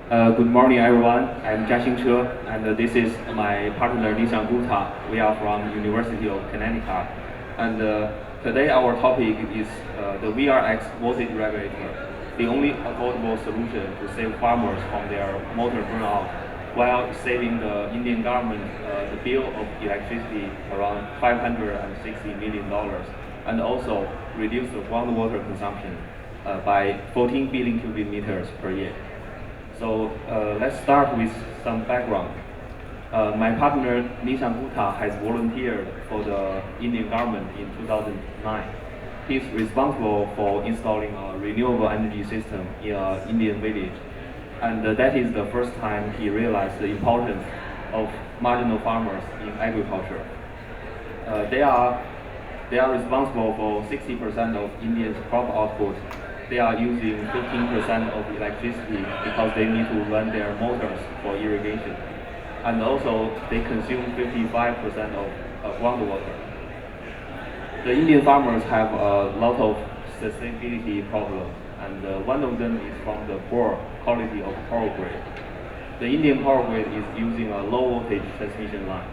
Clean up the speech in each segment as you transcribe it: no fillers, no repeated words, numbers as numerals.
Good morning, everyone. I'm Jiaxing Che, and this is my partner Nishan Gupta. We are from University of Connecticut, and today our topic is the VRX voltage regulator, the only affordable solution to save farmers from their motor burnout, while saving the Indian government the bill of electricity around $560 million, and also reduce the groundwater consumption by 14 billion cubic meters per year. So let's start with some background. My partner Nishan Gupta has volunteered for the Indian government in 2009. He's responsible for installing a renewable energy system in an Indian village, and that is the first time he realized the importance of marginal farmers in agriculture. They are responsible for 60% of India's crop output. They are using 15% of electricity because they need to run their motors for irrigation. And also, they consume 55% of groundwater. The Indian farmers have a lot of sustainability problems, and one of them is from the poor quality of power grid. The Indian power grid is using a low voltage transmission line.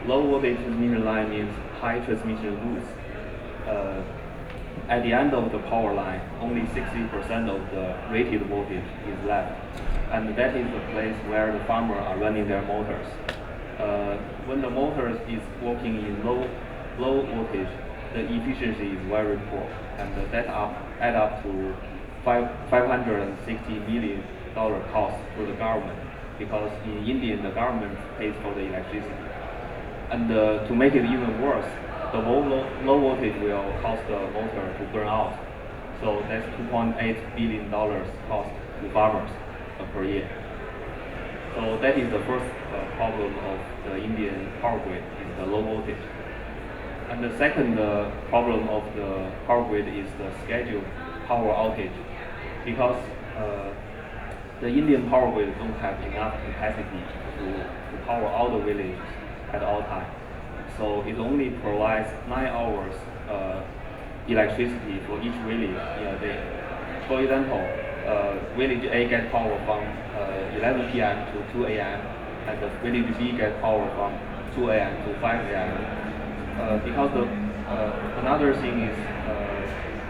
Low voltage transmission line means high transmission routes. At the end of the power line, only 60% of the rated voltage is left, and that is the place where the farmers are running their motors. When the motor is working in low voltage, the efficiency is very poor, and that add up to $560 million cost to the government, because in India the government pays for the electricity. And to make it even worse, the low voltage will cause the motor to burn out. So that's $2.8 billion cost to farmers per year. So that is the first problem of the Indian power grid, is the low voltage. And the second problem of the power grid is the scheduled power outage, because the Indian power grid don't have enough capacity to power all the villages at all times. So it only provides 9 hours electricity for each village in a day. For example, village A gets power from 11 p.m. to 2 a.m. and the village B gets power from 2 a.m. to 5 a.m. Because another thing is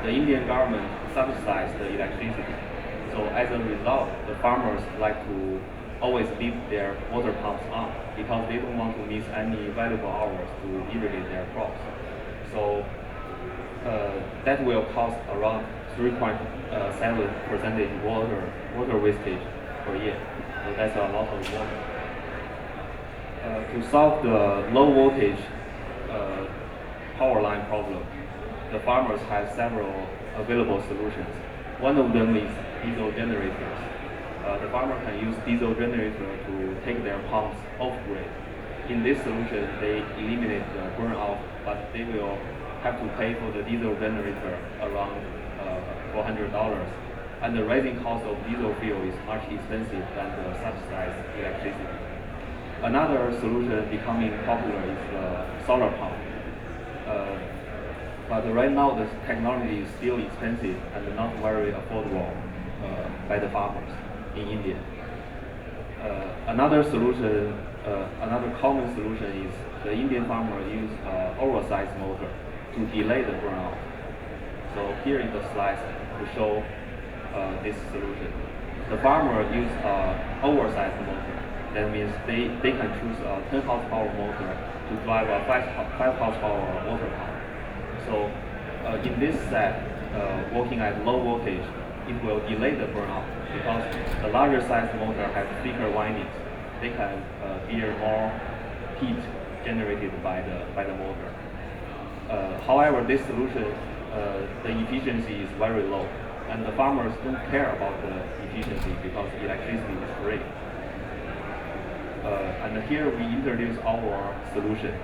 the Indian government subsidizes the electricity. So as a result, the farmers like to always leave their water pumps on because they don't want to miss any valuable hours to irrigate their crops. So that will cost around 3.7% water wastage per year. So that's a lot of water. To solve the low voltage power line problem, the farmers have several available solutions. One of them is diesel generators. The farmer can use diesel generator to take their pumps off grid. In this solution, they eliminate the burnout, but they will have to pay for the diesel generator around $400. And the rising cost of diesel fuel is much expensive than the subsidized electricity. Another solution becoming popular is the solar pump. But right now, the technology is still expensive and not very affordable by the farmers in India. Another common solution is the Indian farmer use oversized motor to delay the burnout. So here in the slides to show this solution. The farmer use oversized motor. That means they can choose a 10 horsepower motor to drive a 5 horsepower water pump. So in this set, working at low voltage, it will delay the burnout because the larger size motor has thicker windings. They can bear more heat generated by the motor. However, this solution, the efficiency is very low, and the farmers don't care about the efficiency because electricity is free. And here we introduce our solution.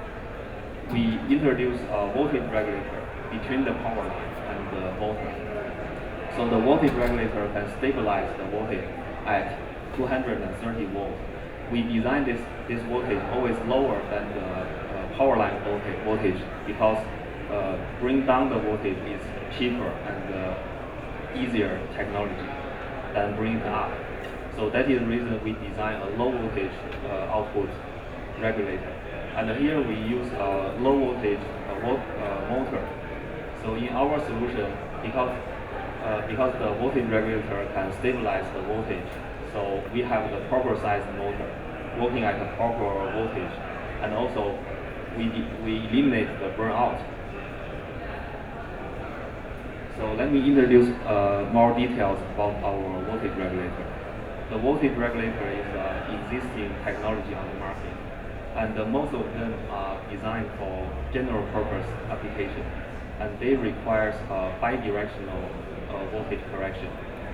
We introduce a voltage regulator between the power line and the motor. So the voltage regulator can stabilize the voltage at 230 volts. We designed this voltage always lower than the power line voltage because bring down the voltage is cheaper and easier technology than bring it up. So that is the reason we design a low voltage output regulator. And here we use a low voltage motor. So in our solution, because the voltage regulator can stabilize the voltage, so we have the proper size motor working at a proper voltage, and also we eliminate the burnout. So let me introduce more details about our voltage regulator. The voltage regulator is an existing technology on the market, and most of them are designed for general purpose application, and they require bidirectional voltage correction.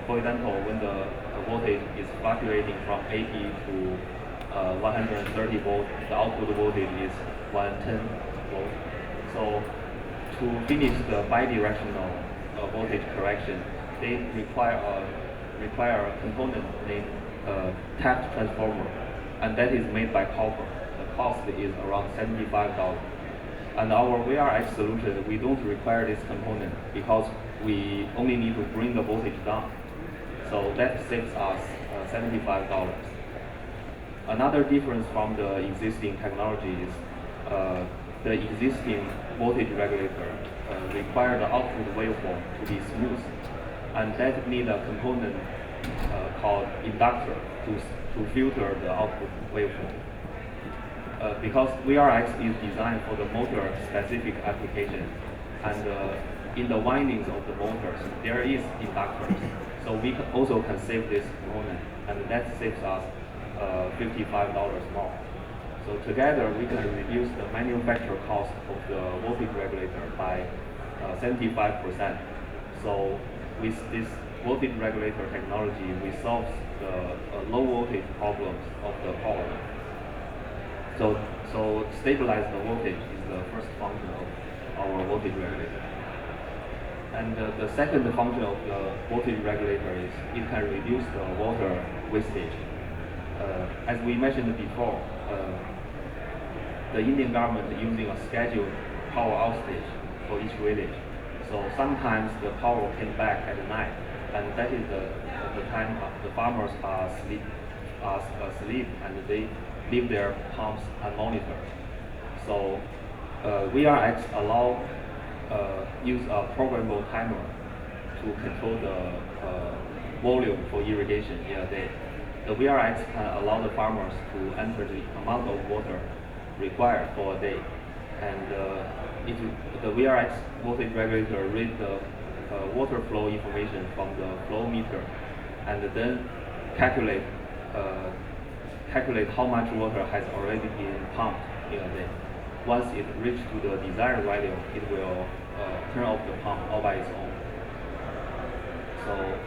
For example, when the voltage is fluctuating from 80 to 130 volts, the output voltage is 110 volts. So to finish the bidirectional voltage correction, they require a component named tap transformer, and that is made by copper. The cost is around $75. And our VRX solution, we don't require this component because we only need to bring the voltage down. So that saves us $75. Another difference from the existing technology is the existing voltage regulator require the output waveform to be smooth, and that need a component called inductor to filter the output waveform. Because VRX is designed for the motor specific application, and in the windings of the motors there is inductors, so we also can save this component, and that saves us $55 more. So together we can reduce the manufacturer cost of the voltage regulator by 75%. So with this voltage regulator technology, we solve the low voltage problems of the power. So stabilize the voltage is the first function of our voltage regulator. And the second function of the voltage regulator is it can reduce the water wastage. As we mentioned before, the Indian government is using a scheduled power outage for each village. So sometimes the power came back at night, and that is the time the farmers are asleep and they leave their pumps unmonitored. So VRX allow use a programmable timer to control the volume for irrigation in a day. The VRX can allow the farmers to enter the amount of water required for a day, and the VRX voltage regulator reads the water flow information from the flow meter, and then calculate how much water has already been pumped in a day. Once it reaches to the desired value, it will turn off the pump all by its own. So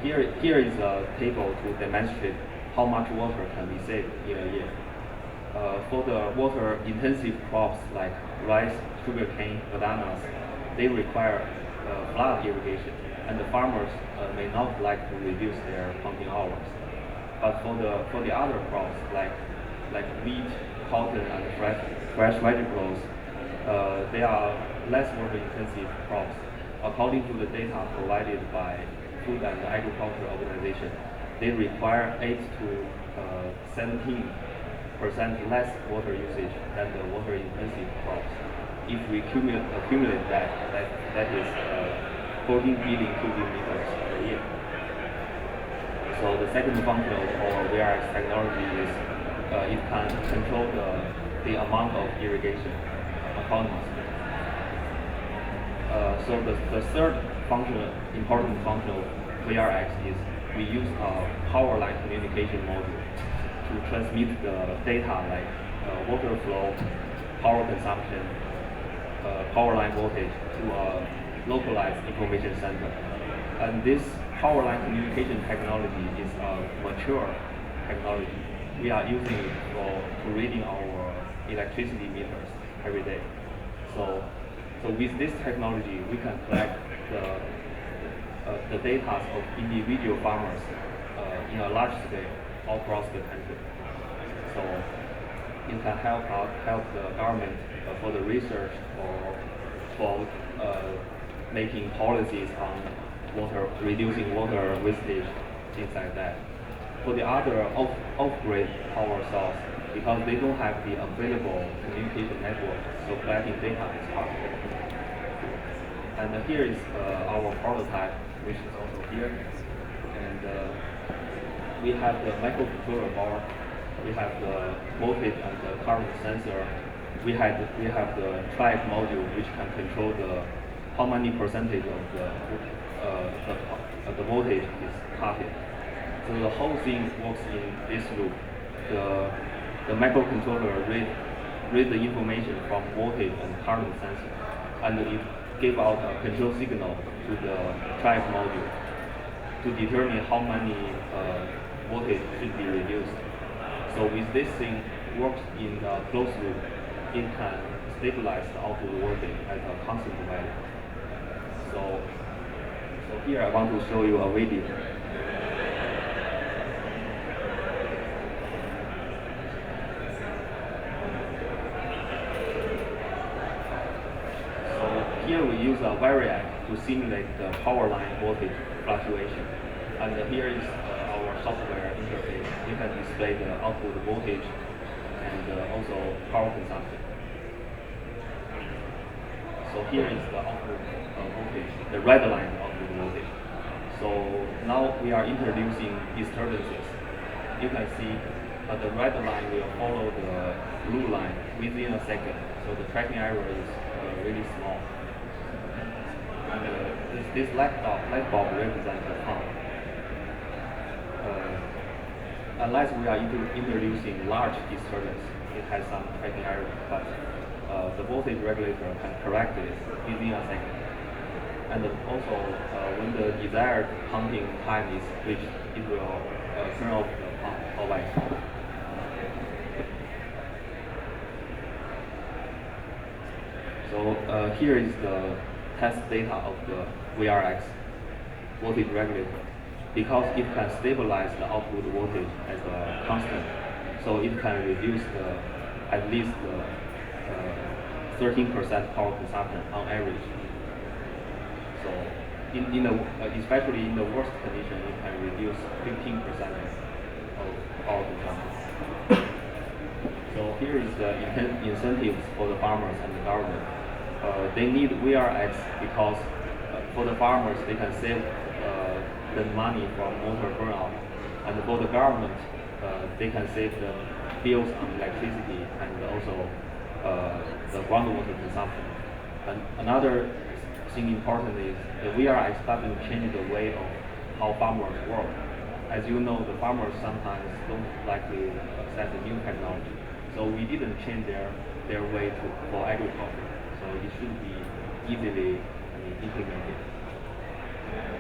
here is a table to demonstrate how much water can be saved in a year. For the water-intensive crops like rice, sugarcane, bananas, they require flood irrigation, and the farmers may not like to reduce their pumping hours. But for the other crops like wheat, cotton, and fresh vegetables, they are less water-intensive crops. According to the data provided by Food and Agriculture Organization, they require 8 to 17% less water usage than the water-intensive crops. If we accumulate that is 14 billion cubic meters per year. So the second function of our VRX technology is it can control the amount of irrigation autonomously. So the third important function of VRX is we use a power line communication module to transmit the data like water flow, power consumption, power line voltage to a localized information center. And this power line communication technology is a mature technology. We are using it for reading our electricity meters every day. So with this technology, we can collect the data of individual farmers in a large scale all across the country. So it can help the government for the research or for making policies on reducing water wastage things like that. For the other off-grid power source, because they don't have the available communication network, so collecting data is hard. And here is our prototype, which is also here. And we have the microcontroller board. We have the voltage and the current sensor. We have the track module, which can control how many percentage of the voltage is cutting. So the whole thing works in this loop. The microcontroller read the information from voltage and current sensor, and it give out a control signal to the track module to determine how many voltage should be reduced. So with this thing works in a closed loop, it can stabilize the output voltage at a constant value. So here I want to show you a video. Here we use a variac to simulate the power line voltage fluctuation. And here is our software interface. We can display the output voltage and also power consumption. So here is the output voltage, the red line output voltage. So now we are introducing disturbances. You can see the red line will follow the blue line within a second. So the tracking error is really small. And this light bulb represents the pump. Unless we are introducing large disturbance, it has some tracking error, but the voltage regulator can correct it within a second. And also, when the desired pumping time is reached, it will turn off the pump always. So here is the test data of the VRX voltage regulator, because it can stabilize the output voltage as a constant, so it can reduce at least 13% power consumption on average. So especially in the worst condition, it can reduce 15% of power consumption. So here is the incentives for the farmers and the government. They need VRX because for the farmers, they can save the money from motor burnout, and for the government, they can save the bills on electricity and also the groundwater consumption. And another thing important is the VRX doesn't change the way of how farmers work. As you know, the farmers sometimes don't likely accept the new technology, so we didn't change their way for agriculture. So it should be easily implemented.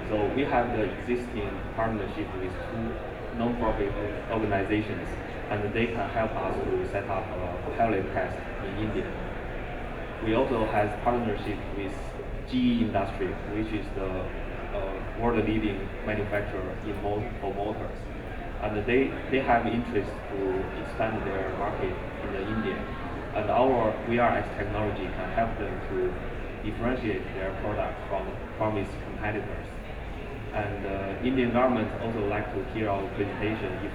So we have the existing partnership with two non-profit organizations, and they can help us to set up a pilot test in India. We also have partnership with GE Industry, which is the world-leading manufacturer for motors, and they have interest to expand their market in India. And our VRX technology can help them to differentiate their product from its competitors. And Indian government also like to hear our presentation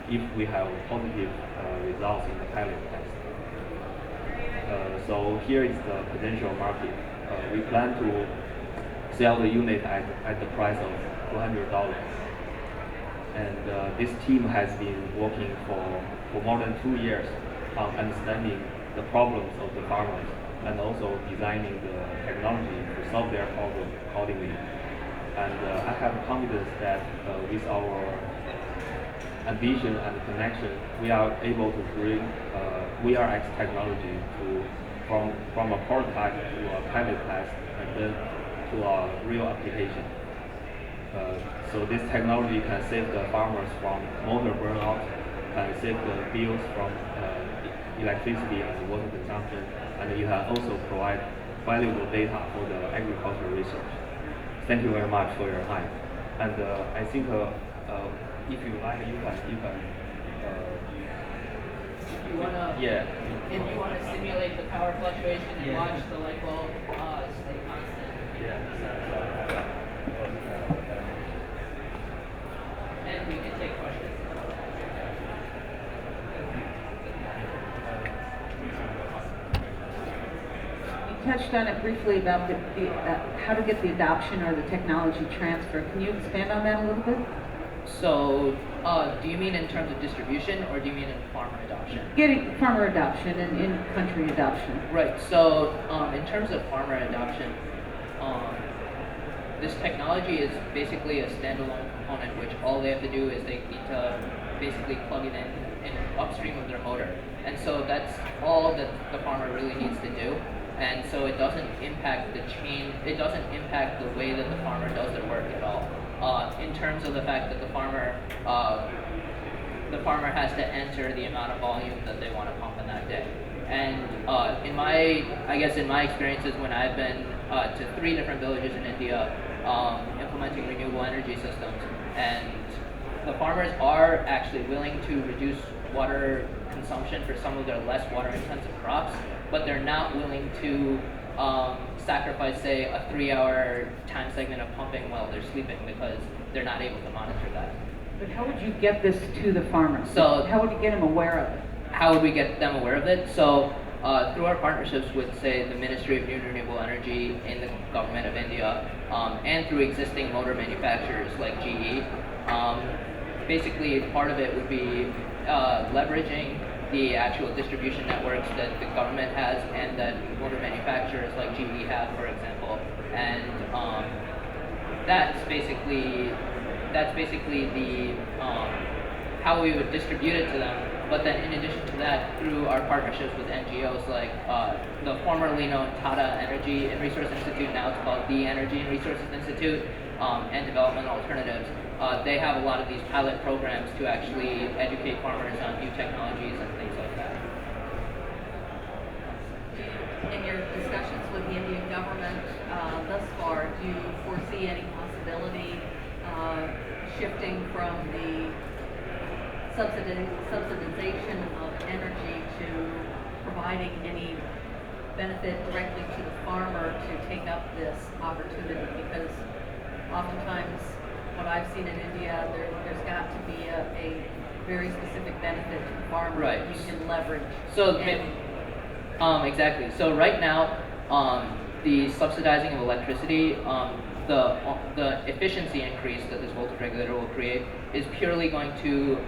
if we have positive results in the pilot test. So here is the potential market. We plan to sell the unit at the price of $200. And this team has been working for more than 2 years on understanding the problems of the farmers and also designing the technology to solve their problem accordingly. And I have confidence that with our ambition and connection, we are able to bring VRX technology from a prototype to a pilot test and then to a real application. So this technology can save the farmers from motor burnout, can save the bills from electricity and water consumption, and it can also provide valuable data for the agricultural research. Thank you very much for your time. And I think if you like, you can. If you wanna simulate the power fluctuation and watch the light bulb stay constant. Yeah. touched on it briefly about how to get the adoption or the technology transfer. Can you expand on that a little bit? So, do you mean in terms of distribution, or do you mean in farmer adoption? Getting farmer adoption and in-country adoption. Right. So, in terms of farmer adoption, this technology is basically a standalone component, which all they have to do is they need to basically plug it in upstream of their motor. And so that's all that the farmer really needs to do. And so it doesn't impact the chain, it doesn't impact the way that the farmer does their work at all. In terms of the fact that the farmer has to enter the amount of volume that they want to pump in that day. And in my experiences when I've been to 3 different villages in India implementing renewable energy systems, and the farmers are actually willing to reduce water consumption for some of their less water intensive crops, but they're not willing to sacrifice, say, a 3-hour time segment of pumping while they're sleeping, because they're not able to monitor that. But how would you get this to the farmers? So how would you get them aware of it? How would we get them aware of it? So through our partnerships with, say, the Ministry of New and Renewable Energy in the government of India, and through existing motor manufacturers like GE, basically part of it would be leveraging the actual distribution networks that the government has and that motor manufacturers like GE have, for example. And that's basically the how we would distribute it to them. But then in addition to that, through our partnerships with NGOs like the formerly known Tata Energy and Resource Institute, now it's called the Energy and Resources Institute, and Development Alternatives, they have a lot of these pilot programs to actually educate farmers on new technologies and things like that. In your discussions with the Indian government thus far, do you foresee any possibility shifting from the subsidization of energy to providing any benefit directly to the farmer to take up this opportunity? Because oftentimes what I've seen in India, there's got to be a very specific benefit to the farmer that you can leverage. So exactly. So right now, the subsidizing of electricity, the efficiency increase that this voltage regulator will create is purely going to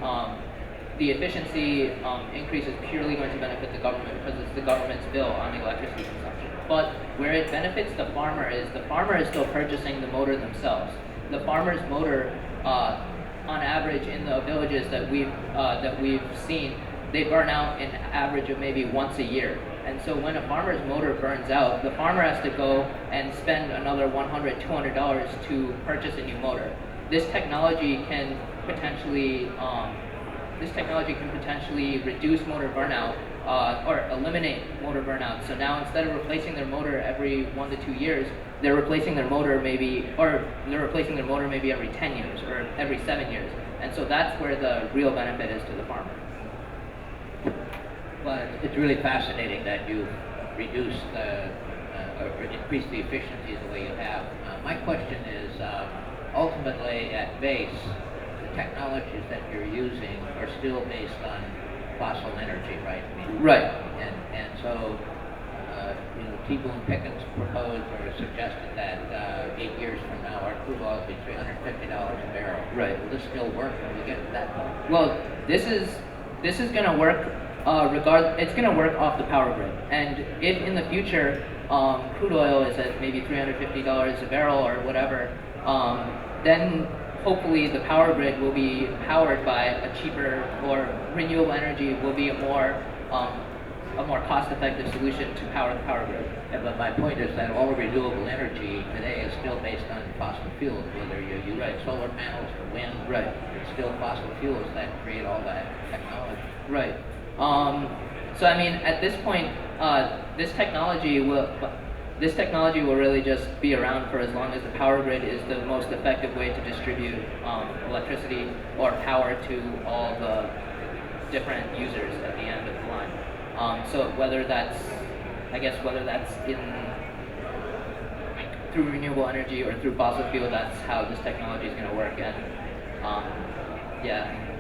the efficiency increase is purely going to benefit the government, because it's the government's bill on the electricity consumption. But where it benefits the farmer is still purchasing the motor themselves. The farmer's motor, on average, in the villages that we've seen, they burn out an average of maybe once a year. And so when a farmer's motor burns out, the farmer has to go and spend another $100, $200 to purchase a new motor. This technology can potentially reduce motor burnout or eliminate motor burnout. So now instead of replacing their motor every 1 to 2 years, they're replacing their motor maybe every 10 years or every 7 years. And so that's where the real benefit is to the farmer. Well, it's really fascinating that you reduced or increased the efficiency the way you have. My question is, ultimately at base, the technologies that you're using are still based on fossil energy, right? Right. And so, T. Boone Pickens proposed or suggested that 8 years from now our crude oil will be $350 a barrel. Right. Will this still work when we get to that point? Well, this is going to work. It's going to work off the power grid, and if in the future crude oil is at maybe $350 a barrel or whatever, then hopefully the power grid will be powered by a cheaper, or renewable energy will be a more cost-effective solution to power the power grid. Yeah, but my point is that all renewable energy today is still based on fossil fuels, whether you're using solar panels or wind. Right. It's still fossil fuels that create all that technology. Right. So I mean, at this point, this technology will really just be around for as long as the power grid is the most effective way to distribute electricity or power to all the different users at the end of the line. So whether that's through renewable energy or through fossil fuel, that's how this technology is going to work. And yeah.